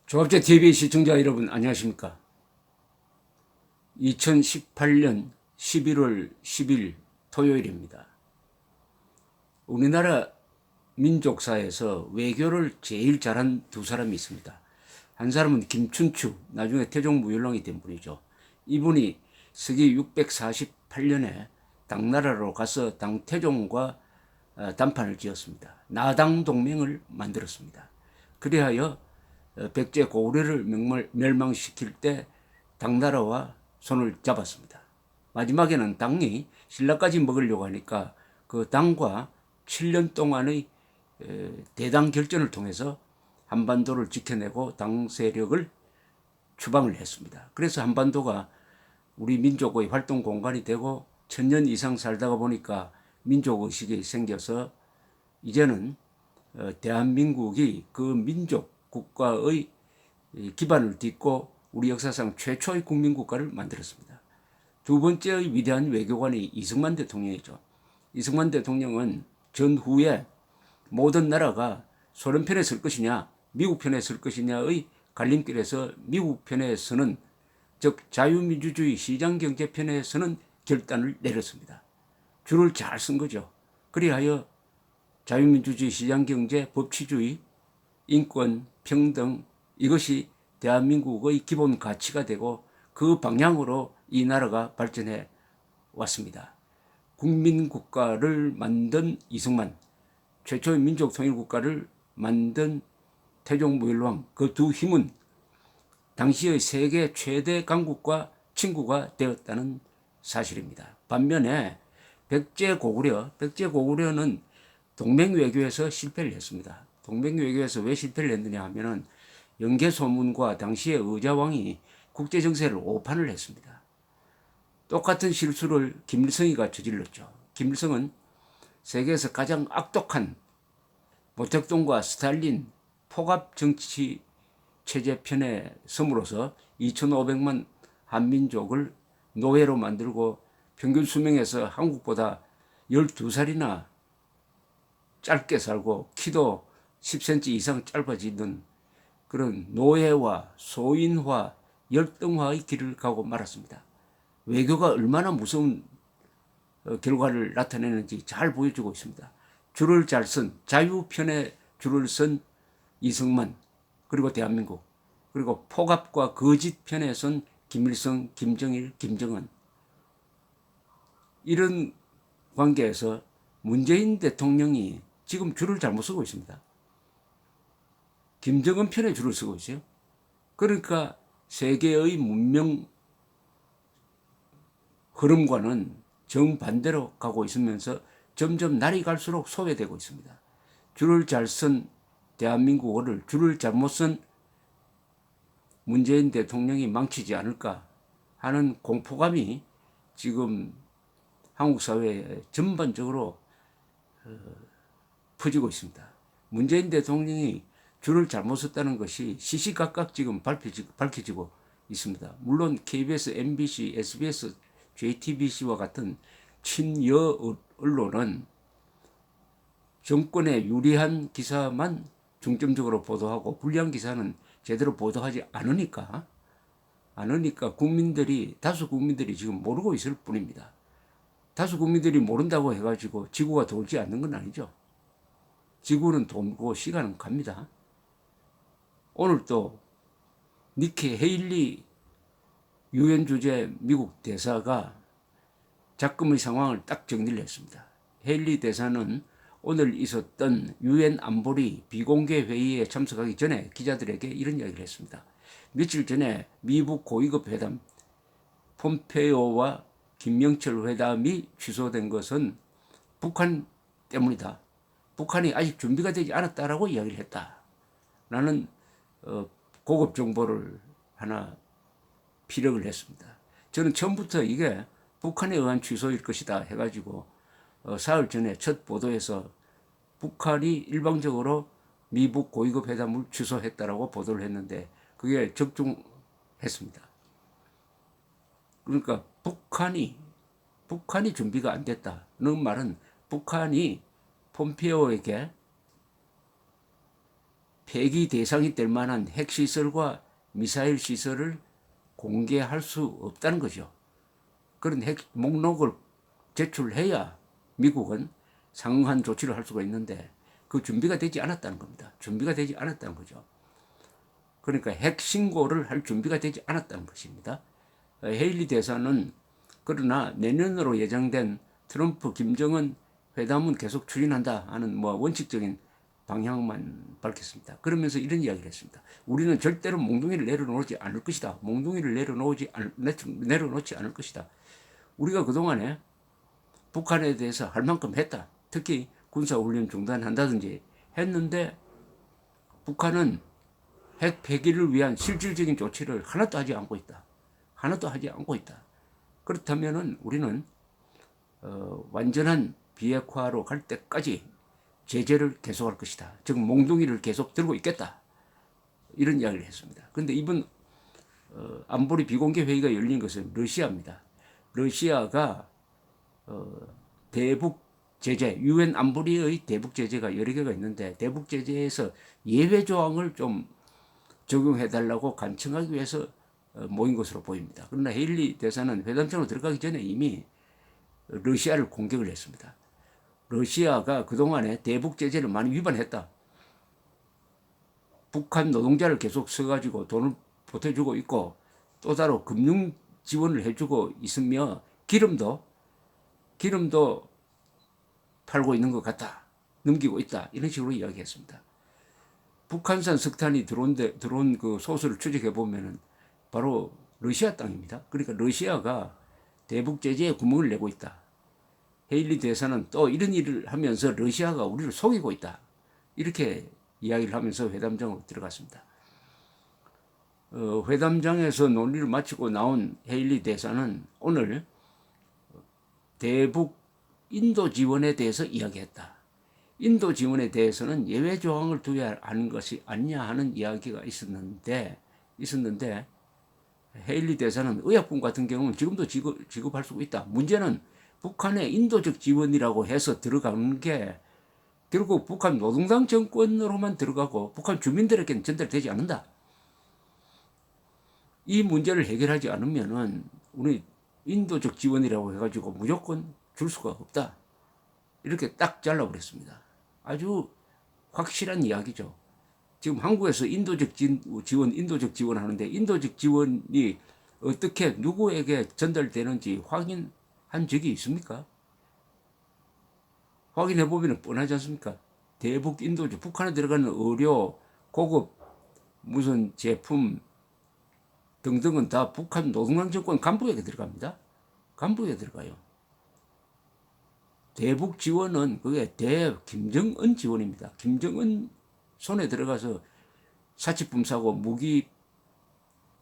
조합제 TV 시청자 여러분 안녕하십니까? 2018년 11월 10일 토요일입니다. 우리나라 민족사에서 외교를 제일 잘한 두 사람이 있습니다. 한 사람은 김춘추, 나중에 태종무열왕이 된 분이죠. 이분이 서기 648년에 당나라로 가서 당태종과 단판을 지었습니다. 나당 동맹을 만들었습니다. 그리하여 백제 고구려를 멸망시킬 때 당나라와 손을 잡았습니다. 마지막에는 당이 신라까지 먹으려고 하니까 그 당과 7년 동안의 대당 결전을 통해서 한반도를 지켜내고 당 세력을 추방을 했습니다. 그래서 한반도가 우리 민족의 활동 공간이 되고 1000년 이상 살다가 보니까 민족의식이 생겨서 이제는 대한민국이 그 민족 국가의 기반을 딛고 우리 역사상 최초의 국민국가를 만들었습니다. 두 번째의 위대한 외교관이 이승만 대통령이죠. 이승만 대통령은 전후에 모든 나라가 소련 편에 설 것이냐 미국 편에 설 것이냐의 갈림길에서 미국 편에 서는, 즉 자유민주주의 시장경제 편에 서는 결단을 내렸습니다. 줄을 잘 쓴 거죠. 그리하여 자유민주주의 시장경제 법치주의 인권 평등, 이것이 대한민국의 기본 가치가 되고 그 방향으로 이 나라가 발전해 왔습니다. 국민국가를 만든 이승만, 최초의 민족통일국가를 만든 태종무열왕, 그 두 힘은 당시의 세계 최대 강국과 친구가 되었다는 사실입니다. 반면에 백제고구려는 동맹외교에서 실패를 했습니다. 동맹외교에서 왜 실패를 했느냐 하면은 영계소문과 당시의 의자왕이 국제정세를 오판을 했습니다. 똑같은 실수를 김일성이가 저질렀죠. 김일성은 세계에서 가장 악독한 모택동과 스탈린 포갑 정치 체제 편에 섬으로써 2500만 한민족을 노예로 만들고 평균 수명에서 한국보다 12살이나 짧게 살고 키도 10cm 이상 짧아지는 그런 노예화, 소인화, 열등화의 길을 가고 말았습니다. 외교가 얼마나 무서운 결과를 나타내는지 잘 보여주고 있습니다. 줄을 잘 쓴, 자유편에 줄을 쓴 이승만, 그리고 대한민국, 그리고 폭압과 거짓 편에 선 김일성, 김정일, 김정은, 이런 관계에서 문재인 대통령이 지금 줄을 잘못 쓰고 있습니다. 김정은 편에 줄을 서고 있어요. 그러니까 세계의 문명 흐름과는 정반대로 가고 있으면서 점점 날이 갈수록 소외되고 있습니다. 줄을 잘 쓴 대한민국어를 줄을 잘못 쓴 문재인 대통령이 망치지 않을까 하는 공포감이 지금 한국 사회에 전반적으로 퍼지고 있습니다. 문재인 대통령이 줄을 잘못 썼다는 것이 시시각각 지금 밝혀지고 있습니다. 물론 KBS, MBC, SBS, JTBC와 같은 친여 언론은 정권에 유리한 기사만 중점적으로 보도하고 불리한 기사는 제대로 보도하지 않으니까 다수 국민들이 지금 모르고 있을 뿐입니다. 다수 국민들이 모른다고 해가지고 지구가 돌지 않는 건 아니죠. 지구는 돌고 시간은 갑니다. 오늘 또 니키 헤일리 유엔 주재 미국 대사가 작금의 상황을 딱 정리를 했습니다. 헤일리 대사는 오늘 있었던 유엔 안보리 비공개 회의에 참석하기 전에 기자들에게 이런 이야기를 했습니다. 며칠 전에 미국 고위급 회담 폼페이오와 김명철 회담이 취소된 것은 북한 때문이다. 북한이 아직 준비가 되지 않았다라고 이야기를 했다. 라는 고급 정보를 하나 피력을 했습니다. 저는 처음부터 이게 북한에 의한 취소일 것이다 해가지고 사흘 전에 첫 보도에서 북한이 일방적으로 미북 고위급 회담을 취소했다라고 보도를 했는데 그게 적중했습니다. 그러니까 북한이 준비가 안 됐다는 말은 북한이 폼페이오에게 폐기 대상이 될 만한 핵시설과 미사일 시설을 공개할 수 없다는 거죠. 그런 핵 목록을 제출해야 미국은 상응한 조치를 할 수가 있는데 그 준비가 되지 않았다는 겁니다. 준비가 되지 않았다는 거죠. 그러니까 핵 신고를 할 준비가 되지 않았다는 것입니다. 헤일리 대사는 그러나 내년으로 예정된 트럼프 김정은 회담은 계속 추진한다 하는 원칙적인 방향만 밝혔습니다. 그러면서 이런 이야기를 했습니다. 우리는 절대로 몽둥이를 내려놓지 않을 것이다. 몽둥이를 내려놓지 않을 것이다. 우리가 그동안에 북한에 대해서 할 만큼 했다. 특히 군사훈련 중단한다든지 했는데 북한은 핵 폐기를 위한 실질적인 조치를 하나도 하지 않고 있다. 하나도 하지 않고 있다. 그렇다면은 우리는 완전한 비핵화로 갈 때까지 제재를 계속할 것이다. 즉 몽둥이를 계속 들고 있겠다. 이런 이야기를 했습니다. 그런데 이번 안보리 비공개 회의가 열린 것은 러시아입니다. 러시아가 대북 제재, 유엔 안보리의 대북 제재가 여러 개가 있는데 대북 제재에서 예외 조항을 좀 적용해달라고 간청하기 위해서 모인 것으로 보입니다. 그러나 헤일리 대사는 회담장으로 들어가기 전에 이미 러시아를 공격을 했습니다. 러시아가 그동안에 대북 제재를 많이 위반했다. 북한 노동자를 계속 써가지고 돈을 보태주고 있고 또 다른 금융 지원을 해주고 있으며 기름도 팔고 있는 것 같다. 넘기고 있다. 이런 식으로 이야기했습니다. 북한산 석탄이 들어온 그 소스를 추적해 보면은 바로 러시아 땅입니다. 그러니까 러시아가 대북 제재에 구멍을 내고 있다. 헤일리 대사는 또 이런 일을 하면서 러시아가 우리를 속이고 있다. 이렇게 이야기를 하면서 회담장으로 들어갔습니다. 회담장에서 논의를 마치고 나온 헤일리 대사는 오늘 대북 인도 지원에 대해서 이야기했다. 인도 지원에 대해서는 예외 조항을 두어야 하는 것이 아니냐 하는 이야기가 있었는데 헤일리 대사는 의약품 같은 경우는 지금도 지급할 수 있다. 문제는 북한의 인도적 지원이라고 해서 들어가는 게 결국 북한 노동당 정권으로만 들어가고 북한 주민들에게는 전달되지 않는다. 이 문제를 해결하지 않으면은 우리 인도적 지원이라고 해가지고 무조건 줄 수가 없다. 이렇게 딱 잘라버렸습니다. 아주 확실한 이야기죠. 지금 한국에서 인도적 지원 하는데 인도적 지원이 어떻게 누구에게 전달되는지 확인한 적이 있습니까? 확인해보면 뻔하지 않습니까? 대북 인도적, 북한에 들어가는 의료, 고급, 무슨 제품 등등은 다 북한 노동당 정권 간부에게 들어갑니다. 간부에게 들어가요. 대북 지원은 그게 김정은 지원입니다. 김정은 손에 들어가서 사치품 사고 무기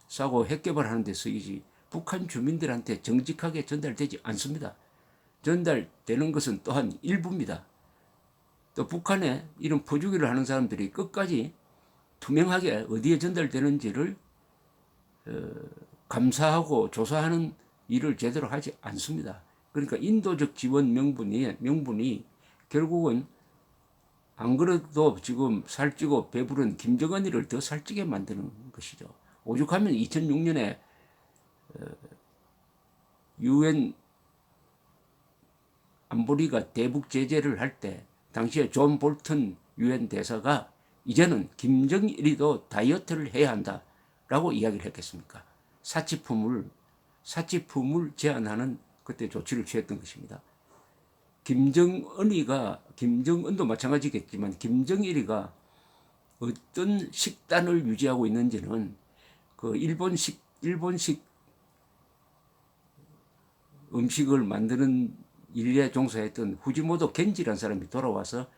사고 핵 개발하는 데 쓰이지 북한 주민들한테 정직하게 전달되지 않습니다. 전달되는 것은 또한 일부입니다. 또 북한에 이런 퍼주기를 하는 사람들이 끝까지 투명하게 어디에 전달되는지를 감사하고 조사하는 일을 제대로 하지 않습니다. 그러니까 인도적 지원 명분이 결국은 안 그래도 지금 살찌고 배부른 김정은이를 더 살찌게 만드는 것이죠. 오죽하면 2006년에 유엔 안보리가 대북 제재를 할 때 당시에 존 볼턴 유엔 대사가 이제는 김정일이도 다이어트를 해야 한다라고 이야기를 했겠습니까? 사치품을 제한하는 그때 조치를 취했던 것입니다. 김정은도 마찬가지겠지만 김정일이가 어떤 식단을 유지하고 있는지는 그 일본식 음식을 만드는 일에 종사했던 후지모토 겐지라는 사람이 돌아와서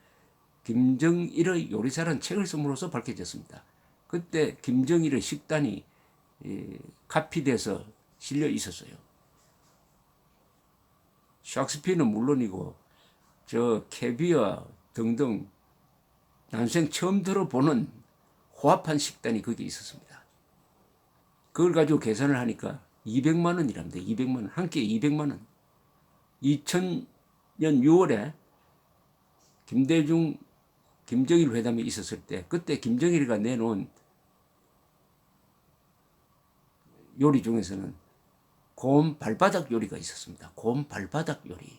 김정일의 요리사라는 책을 씀으로써 밝혀졌습니다. 그때 김정일의 식단이 카피돼서 실려 있었어요. 샥스피어는 물론이고 저 캐비어 등등 난생 처음 들어보는 호합한 식단이 거기 있었습니다. 그걸 가지고 계산을 하니까 200만 원이랍니다. 200만 원. 한 끼에 200만 원. 2000년 6월에 김대중 김정일 회담이 있었을 때 그때 김정일이가 내놓은 요리 중에서는 곰 발바닥 요리가 있었습니다. 곰 발바닥 요리.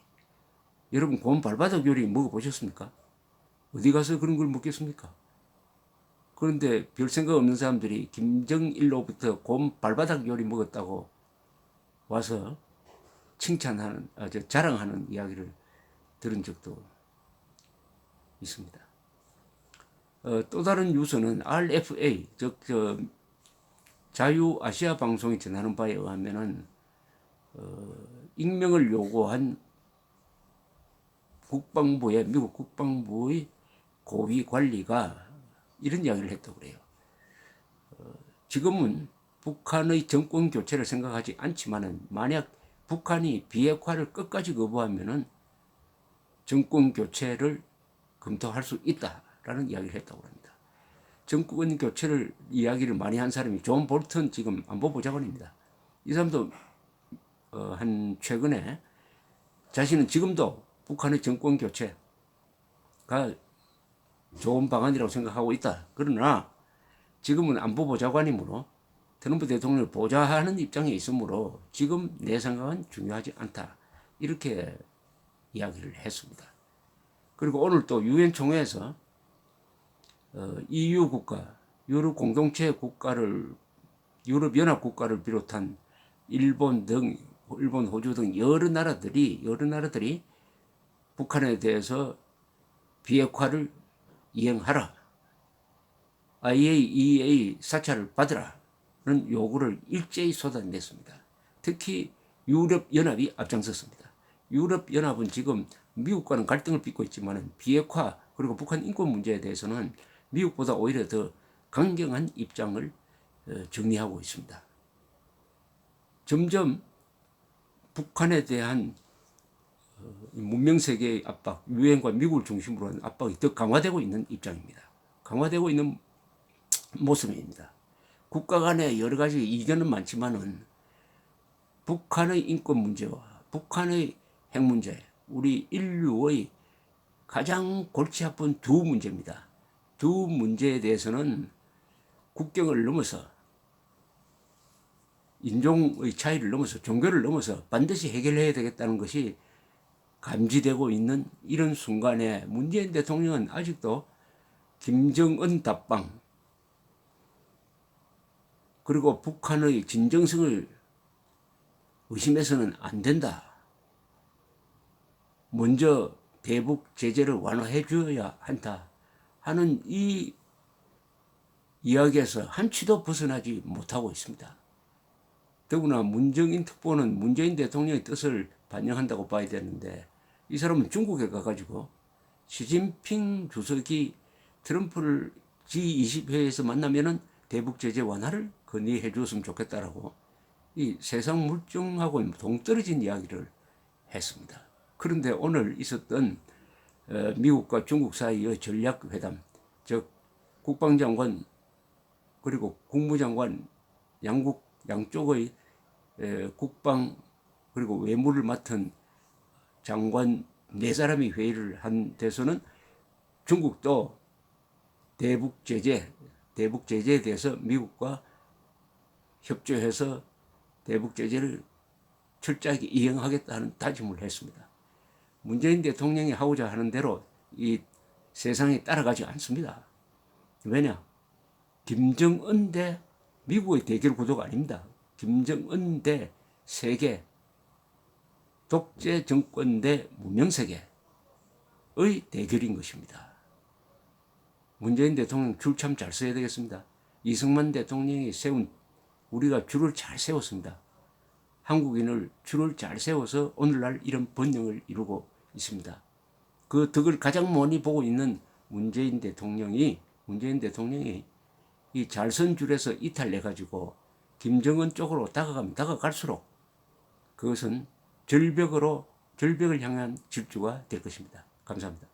여러분 곰 발바닥 요리 먹어보셨습니까? 어디 가서 그런 걸 먹겠습니까? 그런데 별 생각 없는 사람들이 김정일로부터 곰 발바닥 요리 먹었다고 와서 칭찬하는, 자랑하는 이야기를 들은 적도 있습니다. 또 다른 뉴스는 RFA, 즉 자유아시아 방송이 전하는 바에 의하면은 익명을 요구한 미국 국방부의 고위 관리가 이런 이야기를 했다고 그래요. 지금은 북한의 정권 교체를 생각하지 않지만은 만약 북한이 비핵화를 끝까지 거부하면은 정권 교체를 검토할 수 있다라는 이야기를 했다고 합니다. 정권 교체를 이야기를 많이 한 사람이 존 볼턴 지금 안보보좌관입니다. 이 사람도 한 최근에 자신은 지금도 북한의 정권 교체가 좋은 방안이라고 생각하고 있다. 그러나 지금은 안보보좌관이므로 트럼프 대통령을 보좌하는 입장에 있으므로 지금 내 생각은 중요하지 않다. 이렇게 이야기를 했습니다. 그리고 오늘 또 유엔 총회에서 EU 국가, 유럽 공동체 국가를 유럽 연합 국가를 비롯한 일본, 호주 등 여러 나라들이 북한에 대해서 비핵화를 이행하라. IAEA 사찰을 받으라는 요구를 일제히 쏟아냈습니다. 특히 유럽연합이 앞장섰습니다. 유럽연합은 지금 미국과는 갈등을 빚고 있지만 비핵화 그리고 북한 인권 문제에 대해서는 미국보다 오히려 더 강경한 입장을 정리하고 있습니다. 점점 북한에 대한 문명세계의 압박, 유엔과 미국을 중심으로 한 압박이 더 강화되고 있는 입장입니다. 강화되고 있는 모습입니다. 국가 간에 여러 가지 이견은 많지만은 북한의 인권 문제와 북한의 핵 문제, 우리 인류의 가장 골치 아픈 두 문제입니다. 두 문제에 대해서는 국경을 넘어서 인종의 차이를 넘어서 종교를 넘어서 반드시 해결해야 되겠다는 것이 감지되고 있는 이런 순간에 문재인 대통령은 아직도 김정은 답방 그리고 북한의 진정성을 의심해서는 안 된다. 먼저 대북 제재를 완화해 줘야 한다 하는 이 이야기에서 한치도 벗어나지 못하고 있습니다. 더구나 문정인 특보는 문재인 대통령의 뜻을 반영한다고 봐야 되는데 이 사람은 중국에 가가지고 시진핑 주석이 트럼프를 G20회에서 만나면은 대북 제재 완화를 건의해 주었으면 좋겠다라고 이 세상 물정하고 동떨어진 이야기를 했습니다. 그런데 오늘 있었던 미국과 중국 사이의 전략회담, 즉 국방장관 그리고 국무장관 양쪽의 국방 그리고 외무를 맡은 장관 4사람이 회의를 한 데서는 중국도 대북 제재에 대해서 미국과 협조해서 대북 제재를 철저하게 이행하겠다는 다짐을 했습니다. 문재인 대통령이 하고자 하는 대로 이 세상이 따라가지 않습니다. 왜냐? 김정은 대 미국의 대결 구도가 아닙니다. 김정은 대 세계, 독재 정권 대 문명세계의 대결인 것입니다. 문재인 대통령 줄 참 잘 서야 되겠습니다. 이승만 대통령이 세운 우리가 줄을 잘 세웠습니다. 한국인을 줄을 잘 세워서 오늘날 이런 번영을 이루고 있습니다. 그 덕을 가장 많이 보고 있는 문재인 대통령이 이 잘 선 줄에서 이탈해가지고 김정은 쪽으로 다가갈수록 그것은 절벽을 향한 질주가 될 것입니다. 감사합니다.